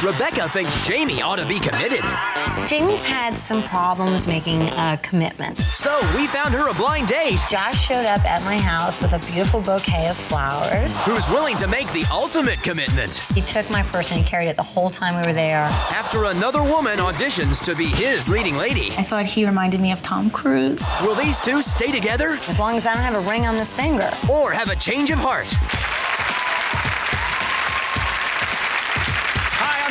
Rebecca thinks Jamie ought to be committed. Jamie's had some problems making a commitment. So we found her a blind date. Josh showed up at my house with a beautiful bouquet of flowers. Who's willing to make the ultimate commitment. He took my purse and he carried it the whole time we were there. After another woman auditions to be his leading lady. I thought he reminded me of Tom Cruise. Will these two stay together? As long as I don't have a ring on this finger. Or have a change of heart?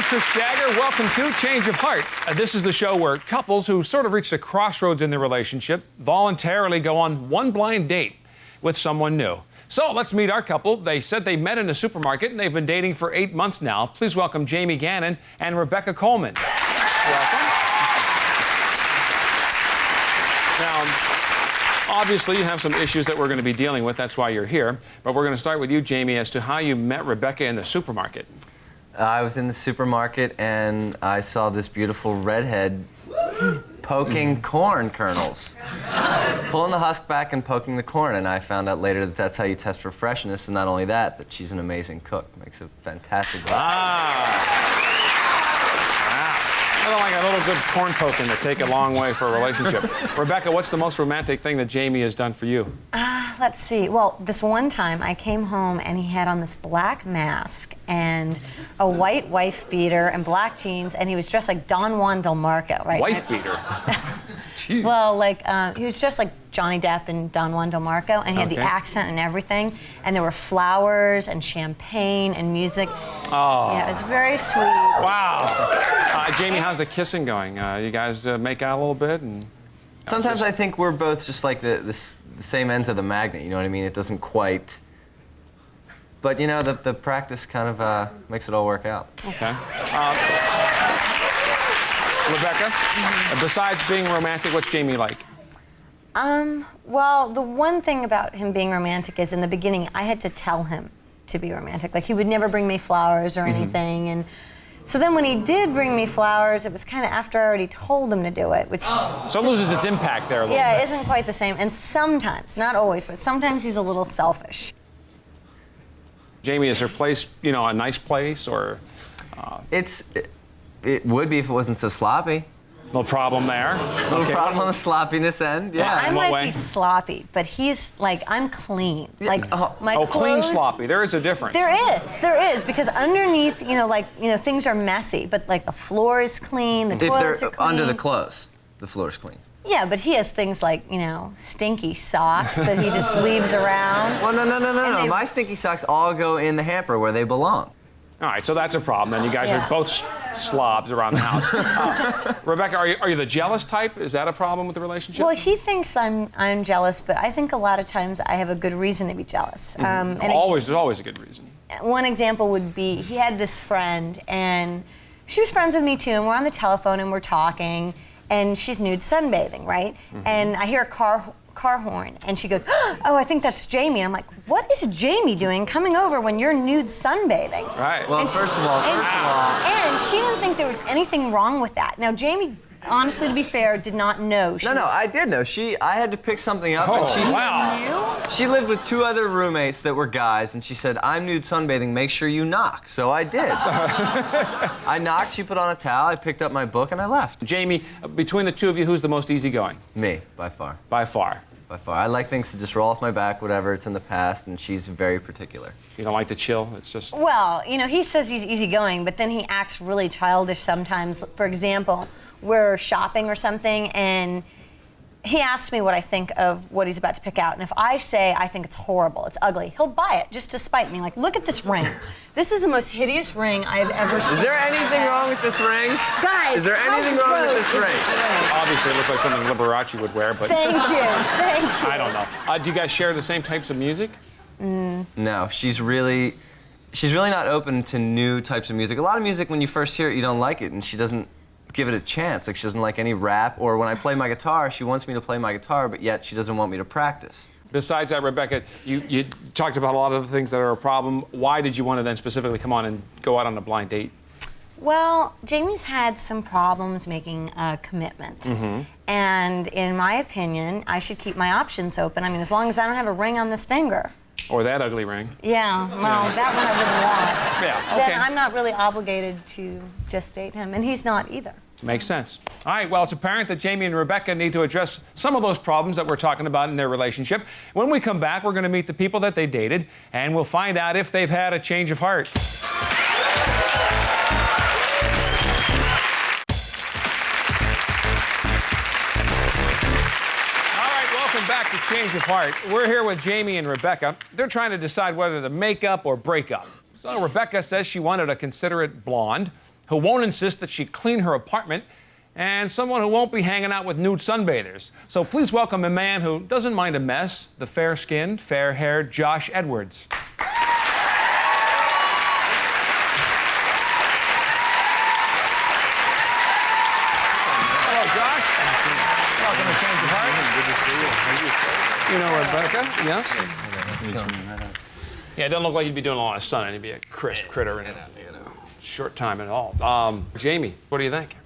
Chris Jagger, welcome to Change of Heart. This is the show where couples who sort of reached a crossroads in their relationship voluntarily go on one blind date with someone new. So let's meet our couple. They said they met in a supermarket and they've been dating for 8 months now. Please welcome Jamie Gannon and Rebecca Coleman. Welcome. Now, obviously you have some issues that we're going to be dealing with. That's why you're here. But we're going to start with you, Jamie, as to how you met Rebecca in the supermarket. I was in the supermarket and I saw this beautiful redhead poking corn kernels. Pulling the husk back and poking the corn, and I found out later that that's how you test for freshness, and not only that, that she's an amazing cook. Makes a fantastic Nothing like a little good corn poking to take a long way for a relationship. Rebecca, what's the most romantic thing that Jamie has done for you? Let's see. Well, this one time I came home and he had on this black mask and a white wife beater and black jeans, and he was dressed like Don Juan Del Marco, right? Wife beater? Jeez. Well, he was dressed like Johnny Depp and Don Juan Del Marco, and he had the accent and everything, and there were flowers and champagne and music. Oh. Yeah, it was very sweet. Wow. Jamie, how's the kissing going? You guys make out a little bit? And Sometimes I think we're both just like the same ends of the magnet, you know what I mean? It doesn't quite... But, you know, the practice kind of makes it all work out. Okay. Rebecca, besides being romantic, what's Jamie like? Well, the one thing about him being romantic is in the beginning, I had to tell him to be romantic. Like, he would never bring me flowers or anything. And so then when he did bring me flowers, it was kind of after I already told him to do it, which... So it loses its impact there a little bit. Yeah, it isn't quite the same. And sometimes, not always, but sometimes he's a little selfish. Jamie, is her place, you know, a nice place, or... It would be if it wasn't so sloppy. No problem there. No problem on the sloppiness end, yeah. I In what might way? be sloppy, but he's like, I'm clean. Like, my clothes... clean sloppy. There is a difference. There is, because underneath, things are messy, but like the floor is clean, the toilets are clean. Under the clothes, the floor's clean. Yeah, but he has things like, stinky socks that he just leaves around. Well, no. My stinky socks all go in the hamper where they belong. All right, so that's a problem. Then you guys are both slobs around the house. Rebecca, are you the jealous type? Is that a problem with the relationship? Well, he thinks I'm jealous, but I think a lot of times I have a good reason to be jealous. There's always a good reason. One example would be he had this friend, and she was friends with me too, and we're on the telephone and we're talking, and she's nude sunbathing, right? And I hear a car horn, and she goes, "Oh, I think that's Jamie." And I'm like, "What is Jamie doing coming over when you're nude sunbathing?" Right. Well, first of all. And she didn't think there was anything wrong with that. Now, Jamie, honestly, to be fair, did not know. No, I did know. I had to pick something up, and she lived with 2 other roommates that were guys, and she said, "I'm nude sunbathing, make sure you knock." So I did. I knocked, she put on a towel, I picked up my book, and I left. Jamie, between the two of you, who's the most easygoing? Me, by far. By far. By far. I like things to just roll off my back, whatever, it's in the past, and she's very particular. You don't like to chill? It's just... Well, he says he's easygoing, but then he acts really childish sometimes. For example, we're shopping or something, and he asks me what I think of what he's about to pick out. And if I say I think it's horrible, it's ugly, he'll buy it just to spite me. Like, look at this ring. This is the most hideous ring I've ever seen. Is there anything wrong with this ring? Guys, is there anything wrong with this ring? Obviously, it looks like something Liberace would wear, but... Thank you. I don't know. Do you guys share the same types of music? No, she's really not open to new types of music. A lot of music, when you first hear it, you don't like it, and she doesn't give it a chance. Like, she doesn't like any rap, or when I play my guitar, she wants me to play my guitar, but yet she doesn't want me to practice. Besides that, Rebecca, you talked about a lot of the things that are a problem. Why did you want to then specifically come on and go out on a blind date? Well, Jamie's had some problems making a commitment. And in my opinion, I should keep my options open. I mean, as long as I don't have a ring on this finger. Or that ugly ring. Yeah, well, that one I wouldn't want. Yeah, then I'm not really obligated to just date him, and he's not either. So. Makes sense. All right, well, it's apparent that Jamie and Rebecca need to address some of those problems that we're talking about in their relationship. When we come back, we're going to meet the people that they dated, and we'll find out if they've had a change of heart. All right, welcome back to Change of Heart. We're here with Jamie and Rebecca. They're trying to decide whether to make up or break up. So Rebecca says she wanted a considerate blonde who won't insist that she clean her apartment, and someone who won't be hanging out with nude sunbathers. So please welcome a man who doesn't mind a mess, the fair-skinned, fair-haired Josh Edwards. Hello, Josh. Welcome to Change of Heart. You know Rebecca, yes? Yeah, it doesn't look like you'd be doing a lot of sun, and you'd be a crisp critter in a short time at all. Jamie, what do you think?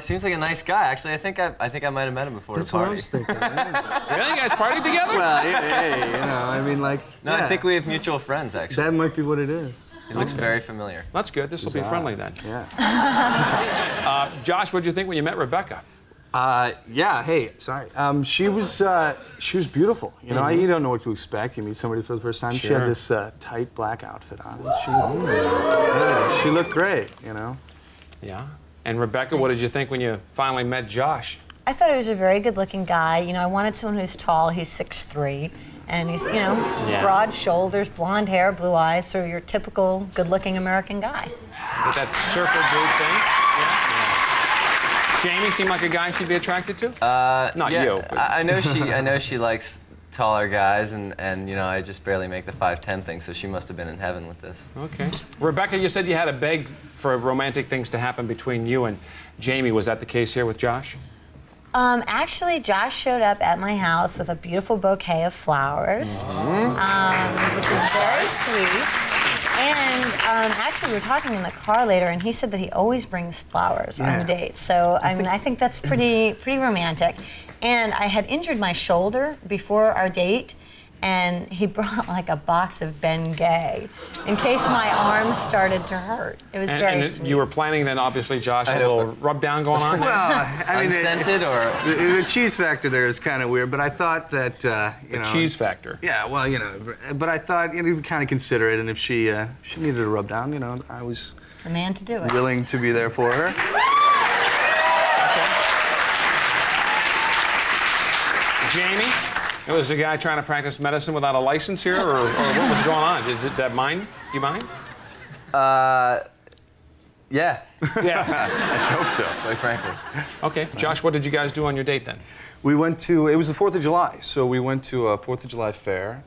Seems like a nice guy. Actually, I think I might have met him before at a party. What I was thinking. Yeah. Really? You guys partied together? Well, hey, I mean, like. No, yeah. I think we have mutual friends, actually. That might be what it is. He looks very familiar. That's good. This will be friendly then. Yeah. Josh, what did you think when you met Rebecca? Yeah. Hey, sorry. She was beautiful. You know, you don't know what to expect. You meet somebody for the first time. Sure. She had this tight black outfit on. And she looked great. You know. Yeah. And Rebecca, what did you think when you finally met Josh? I thought he was a very good-looking guy. You know, I wanted someone who's tall. He's 6'3", and he's, you know, broad shoulders, blonde hair, blue eyes, so your typical good-looking American guy. With that surfer dude thing? Yeah. Jamie seemed like a guy she'd be attracted to? Not you. But... I know she likes taller guys, and you know, I just barely make the 5'10" thing, so she must have been in heaven with this. Okay. Rebecca, you said you had to beg for romantic things to happen between you and Jamie. Was that the case here with Josh? Actually, Josh showed up at my house with a beautiful bouquet of flowers, which was very sweet. And actually, we were talking in the car later, and he said that he always brings flowers on the date. So, I mean, I think that's pretty romantic. And I had injured my shoulder before our date, and he brought like a box of Ben Gay in case my arm started to hurt. It was very sweet. You were planning then, obviously, Josh, a little rub down going on? Well, I mean, unscented or the cheese factor there is kind of weird, but I thought that you know. Cheese factor. Yeah, well, you know, but I thought you know, he'd kind of consider it, and if she needed a rub down, you know, I was the man to do it. Willing to be there for her. Jamie, was the guy trying to practice medicine without a license here, or what was going on? Is it that mine? Do you mind? yeah. Yeah. I hope so. Quite frankly. Okay, Josh, what did you guys do on your date then? We went to, it was the 4th of July, so we went to a 4th of July fair,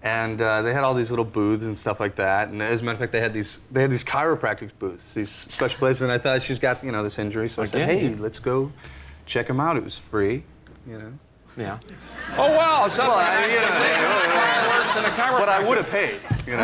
and they had all these little booths and stuff like that, and as a matter of fact, they had these chiropractic booths, these special places, and I thought she's got, you know, this injury, so I said, hey, let's go check them out. It was free, you know. Yeah. Oh, wow. So well, but I would have paid, you know.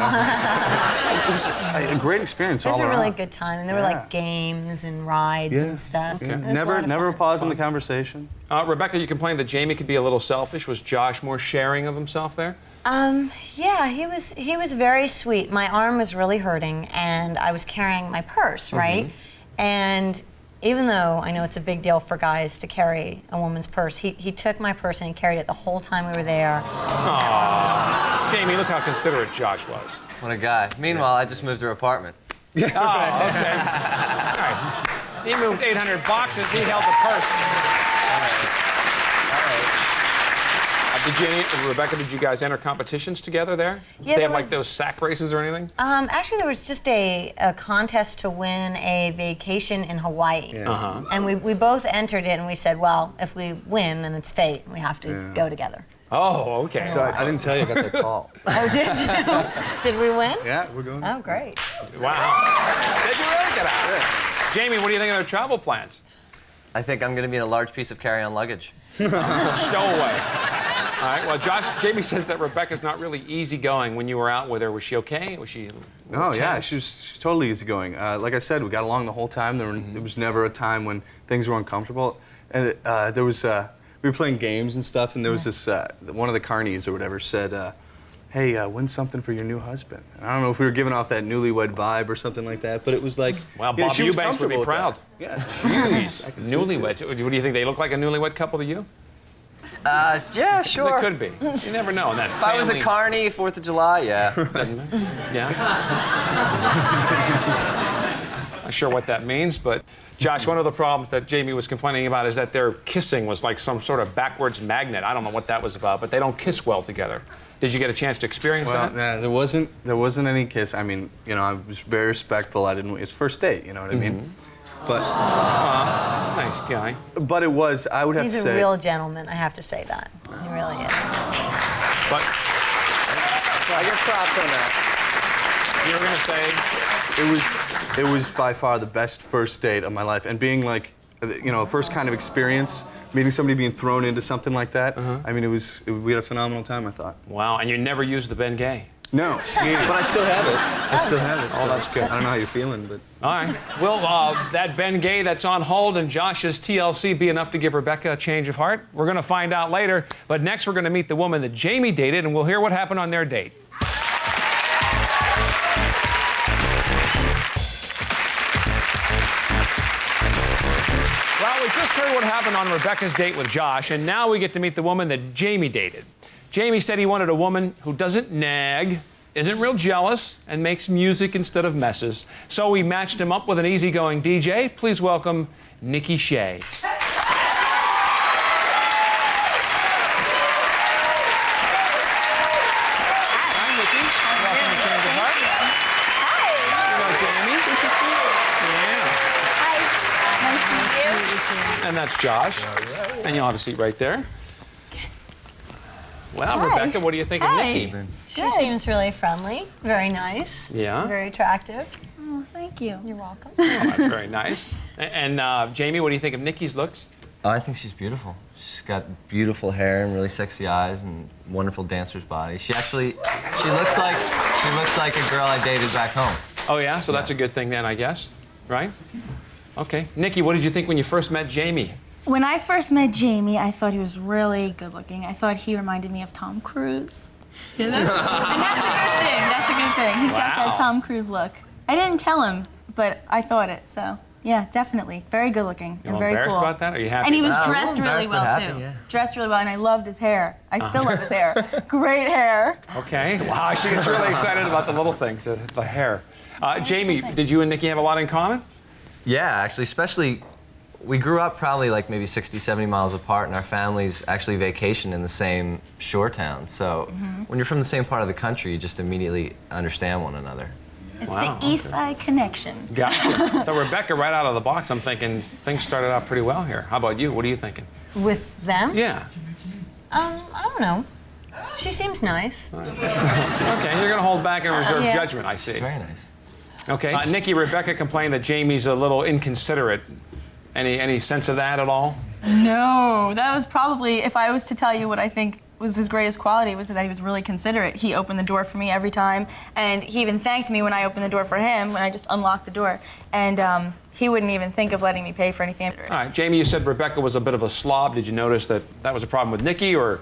It was a great experience all around. It was a really good time, and there were like games and rides and stuff. Okay. Never a pause in the conversation. Rebecca, you complained that Jamie could be a little selfish. Was Josh more sharing of himself there? Yeah, he was very sweet. My arm was really hurting, and I was carrying my purse, right? And even though I know it's a big deal for guys to carry a woman's purse, he took my purse and he carried it the whole time we were there. Aww. Jamie, look how considerate Josh was. What a guy. Meanwhile, I just moved her apartment. Yeah. Oh, okay. All right. He moved 800 boxes. He held the purse. All right. Rebecca, did you guys enter competitions together there? Yeah, they have like those sack races or anything? Actually, there was just a contest to win a vacation in Hawaii. Yeah. And we both entered it, and we said, well, if we win, then it's fate. We have to go together. Oh, okay. So I didn't tell you about that call. Oh, did you? Did we win? Yeah, we're going. Oh, great. Wow. Did you really get out? Yeah. Jamie, what do you think of their travel plans? I think I'm going to be in a large piece of carry-on luggage. Stowaway. All right, well, Jamie says that Rebecca's not really easygoing when you were out with her. Was she okay? Was she yeah, she's totally easygoing. Like I said, we got along the whole time. There was never a time when things were uncomfortable. And we were playing games and stuff, and there was this, one of the carnies or whatever said, hey, win something for your new husband. And I don't know if we were giving off that newlywed vibe or something like that, but it was like, Well, you know, Bob she was Eubanks would be comfortable proud. with that. Yeah. Jeez, newlyweds. What do you think? They look like a newlywed couple to you? Yeah, sure. They could be. You never know. And that If I was a carny, 4th of July, yeah. Yeah. Not sure what that means, but Josh, one of the problems that Jamie was complaining about is that their kissing was like some sort of backwards magnet. I don't know what that was about, but they don't kiss well together. Did you get a chance to experience Well, that? there wasn't any kiss. I mean, you know, I was very respectful. It's first date, you know what I mean? But Nice guy. but it was, I would have to He's say. a real gentleman, I have to say that. He really is. But I get props on that. you were going to say, It was by far the best first date of my life, and being like, you know, a first kind of experience, meeting somebody being thrown into something like that. I mean, we had a phenomenal time, I thought. wow, and you never used the Ben Gay. No, but I still have it. Oh, that's good. I don't know how you're feeling, but. All right. Will that Ben Gay that's on hold and Josh's TLC be enough to give Rebecca a change of heart? We're going to find out later. But next, we're going to meet the woman that Jamie dated, and we'll hear what happened on their date. Well, we just heard what happened on Rebecca's date with Josh, and now we get to meet the woman that Jamie dated. Jamie said he wanted a woman who doesn't nag, isn't real jealous, and makes music instead of messes. So we matched him up with an easygoing DJ. Please welcome Nikki Shea. Hi, Nikki. Welcome to Change of Heart. You know Jamie? Nice to meet you. And that's Josh. And you'll have a seat right there. Well, Hi. Rebecca, what do you think of Hi. Nikki? She seems really friendly, very nice. Yeah? Very attractive. Oh, thank you. You're welcome. Oh, that's very nice. And Jamie, what do you think of Nikki's looks? Oh, I think she's beautiful. She's got beautiful hair and really sexy eyes and wonderful dancer's body. She looks like a girl I dated back home. Oh, yeah? So that's a good thing then, I guess, right? Okay. Nikki, what did you think when you first met Jamie? When I first met Jamie, I thought he was really good looking. I thought he reminded me of Tom Cruise. Yeah, and that's a good thing. That's a good thing. He's got Wow. that Tom Cruise look. I didn't tell him, but I thought it. So yeah, definitely, very good looking You and very embarrassed cool. about that? Are you happy? And he was about it? dressed A little really embarrassed, well but happy, too. yeah. Dressed really well, and I loved his hair. I still love his hair. Great hair. Okay. Wow, she gets really excited about the little things, the hair. Jamie, did you and Nikki have a lot in common? Yeah, actually, especially, we grew up probably like maybe 60, 70 miles apart, and our families actually vacationed in the same shore town. So when you're from the same part of the country, you just immediately understand one another. It's Wow, the East Side connection. Gotcha. So Rebecca, right out of the box, I'm thinking things started out pretty well here. How about you? What are you thinking? With them? Yeah. I don't know. She seems nice. Okay, you're going to hold back and reserve Yeah. judgment, I see. It's very nice. Okay. Nikki, Rebecca complained that Jamie's a little inconsiderate. Any sense of that at all? No, that was probably, if I was to tell you what I think was his greatest quality, was that he was really considerate. He opened the door for me every time, and he even thanked me when I opened the door for him, when I just unlocked the door. And he wouldn't even think of letting me pay for anything. All right, Jamie, you said Rebecca was a bit of a slob. Did you notice that that was a problem with Nikki, or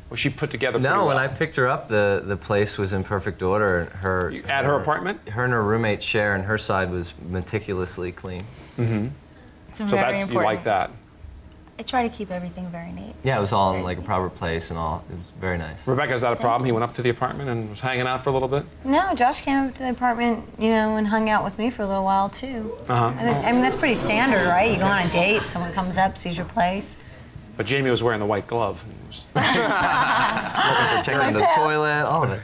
was she put together pretty No, well? when I picked her up, the place was in perfect order. At her apartment? Her and her roommate share, and her side was meticulously clean. It's So very that's, important. you like that. I try to keep everything very neat. Yeah, it was all in like a proper place and all. It was very nice. Rebecca, is that a problem? He went up to the apartment and was hanging out for a little bit? No, Josh came up to the apartment, and hung out with me for a little while too. Uh-huh. I mean, that's pretty standard, right? You go on a date, someone comes up, sees your place. But Jamie was wearing the white glove. Checking the toilet, all of it.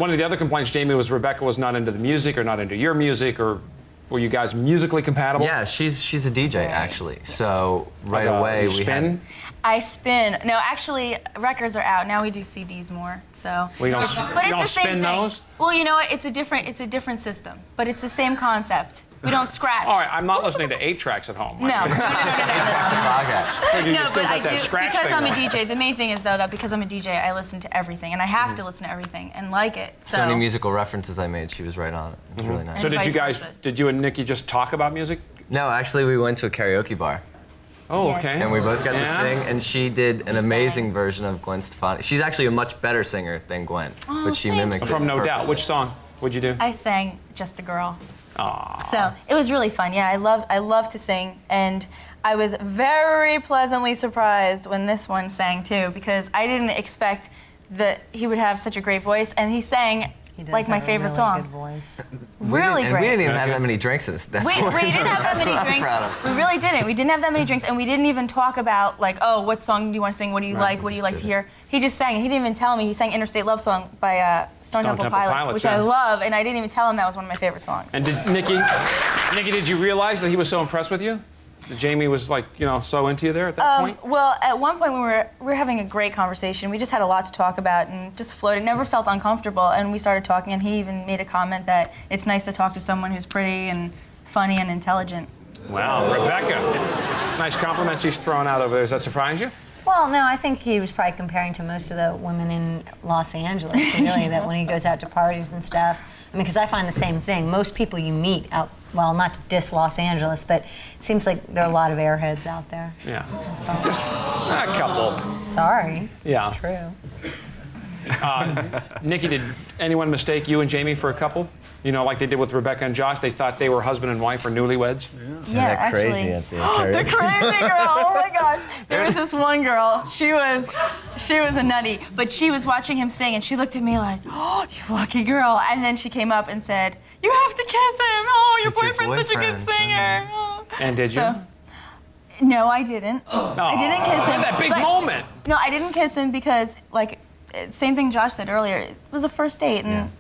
One of the other complaints, Jamie, was Rebecca was not into the music or not into your music, or were you guys musically compatible? Yeah, she's a DJ actually. So right Like, away you we spin? had. I spin. No, actually, records are out. Now we do CDs more. So. Well, you don't, But you it's don't the same spin thing. those? Well, you know what? It's a different system, but it's the same concept. We don't scratch. All right, I'm not listening to 8 tracks at home. No. No. Podcast. You No, still but got I that do, scratch because thing I'm a going. DJ. The main thing is though that because I'm a DJ, I listen to everything, and I have to listen to everything and like it. So any musical references I made, she was right on it. It was really nice. So And did you vice guys, versa. did you and Nikki just talk about music? No, actually we went to a karaoke bar. Oh, Yes. okay. And we both got Yeah? to sing, and she did an amazing version of Gwen Stefani. She's actually a much better singer than Gwen, but she mimicked it From No Doubt. perfectly. Which song would you do? I sang Just a Girl. Aw. So it was really fun. Yeah, I love to sing, and I was very pleasantly surprised when this one sang too, because I didn't expect that he would have such a great voice, and he sang like my favorite song. Good voice. Really And great. we didn't even have that many drinks at that We point. didn't have that That's many what I'm drinks. proud of. We really didn't. We didn't have that many drinks, and we didn't even talk about like, oh, what song do you want to sing? What do you like? we What do you just like did to it. hear? He just sang. He didn't even tell me. He sang "Interstate Love Song" by Stone Temple Pilots, which I yeah. love, and I didn't even tell him that was one of my favorite songs. And did Nikki, did you realize that he was so impressed with you? That Jamie was like, so into you there at that point? Well, at one point we were having a great conversation. We just had a lot to talk about and just floated. Never felt uncomfortable, and we started talking. And he even made a comment that it's nice to talk to someone who's pretty and funny and intelligent. Wow, Rebecca. Nice compliments he's throwing out over there. Does that surprise you? Well, no, I think he was probably comparing to most of the women in Los Angeles, really, that when he goes out to parties and stuff. I mean, because I find the same thing. Most people you meet out, well, not to diss Los Angeles, but it seems like there are a lot of airheads out there. Yeah. That's all. Just a couple. Sorry. Yeah. It's true. Nikki, did anyone mistake you and Jamie for a couple? Like they did with Rebecca and Josh? They thought they were husband and wife or newlyweds? Yeah, They're actually. crazy at the The karaoke. crazy girl! Oh my gosh! There was this one girl. She was a nutty, but she was watching him sing, and she looked at me like, "Oh, you lucky girl!" And then she came up and said, "You have to kiss him. Oh, your Such a boyfriend's such a good boyfriend, singer." Oh. And did you? So- No, I didn't. I didn't kiss him. That big but- moment. No, I didn't kiss him because, same thing Josh said earlier. It was a first date, and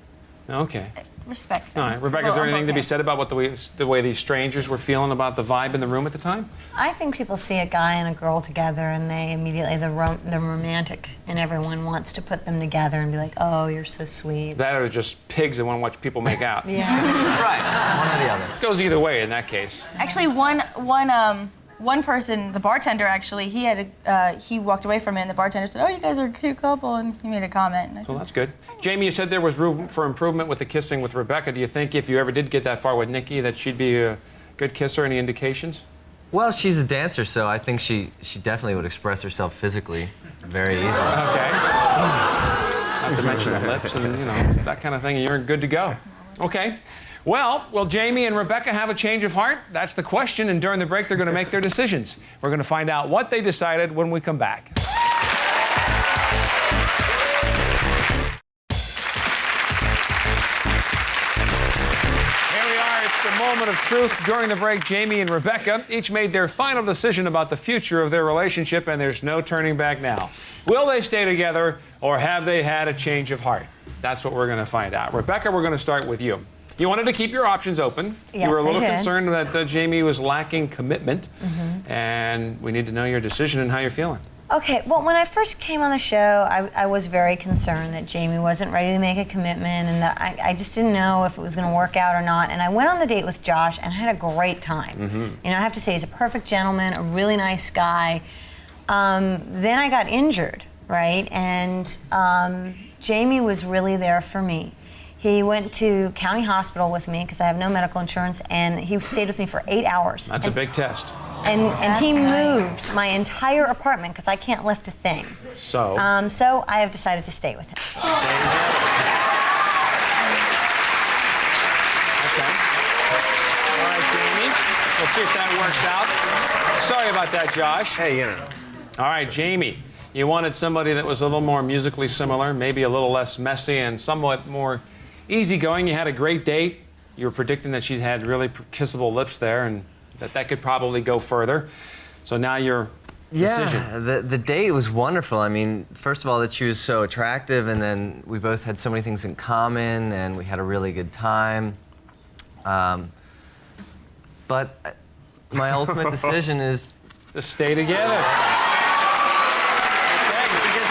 Okay. respect. All right, Rebecca, is there anything to be said about the way these strangers were feeling about the vibe in the room at the time? I think people see a guy and a girl together, and they immediately, they're romantic, and everyone wants to put them together and be like, oh, you're so sweet. That or just pigs that want to watch people make out? Yeah. Right, one or the other. Goes either way in that case. Actually, one person, the bartender, actually, he walked away from it, and the bartender said, "Oh, you guys are a cute couple," and he made a comment. And I said, Well, that's good. Jamie, you said there was room for improvement with the kissing with Rebecca. Do you think if you ever did get that far with Nikki that she'd be a good kisser? Any indications? Well, she's a dancer, so I think she definitely would express herself physically very easily. Okay. Not to mention the lips and, that kind of thing, and you're good to go. Okay. Well, will Jamie and Rebecca have a change of heart? That's the question, and during the break, they're going to make their decisions. We're going to find out what they decided when we come back. Here we are. It's the moment of truth. During the break, Jamie and Rebecca each made their final decision about the future of their relationship, and there's no turning back now. Will they stay together, or have they had a change of heart? That's what we're going to find out. Rebecca, we're going to start with you. You wanted to keep your options open. Yes, you were a little I did. concerned that Jamie was lacking commitment, and we need to know your decision and how you're feeling. Okay, well, when I first came on the show, I was very concerned that Jamie wasn't ready to make a commitment, and that I just didn't know if it was going to work out or not. And I went on the date with Josh and had a great time. I have to say, he's a perfect gentleman, a really nice guy. Then I got injured, right? And Jamie was really there for me. He went to county hospital with me because I have no medical insurance, and he stayed with me for 8 hours. That's a big test. And he moved my entire apartment because I can't lift a thing. So, So I have decided to stay with him. Okay. All right, Jamie. We'll see if that works out. Sorry about that, Josh. Hey, All right, Jamie. You wanted somebody that was a little more musically similar, maybe a little less messy and somewhat more easygoing. You had a great date. You were predicting that she had really kissable lips there and that could probably go further. So now your decision. Yeah, the date was wonderful. I mean, first of all, that she was so attractive, and then we both had so many things in common, and we had a really good time. But my ultimate decision is To stay together. because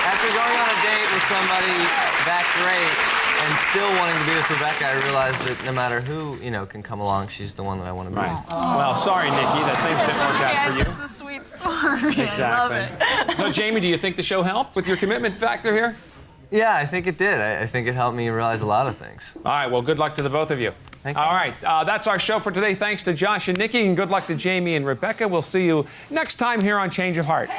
after going on a date with somebody that great and still wanting to be with Rebecca, I realized that no matter who can come along, she's the one that I want to be Right. with. Well, sorry, Nikki, that things didn't work out for you. It's a sweet story. Exactly. So, Jamie, do you think the show helped with your commitment factor here? Yeah, I think it did. I think it helped me realize a lot of things. All right, well, good luck to the both of you. Thank you. All right, that's our show for today. Thanks to Josh and Nikki, and good luck to Jamie and Rebecca. We'll see you next time here on Change of Heart.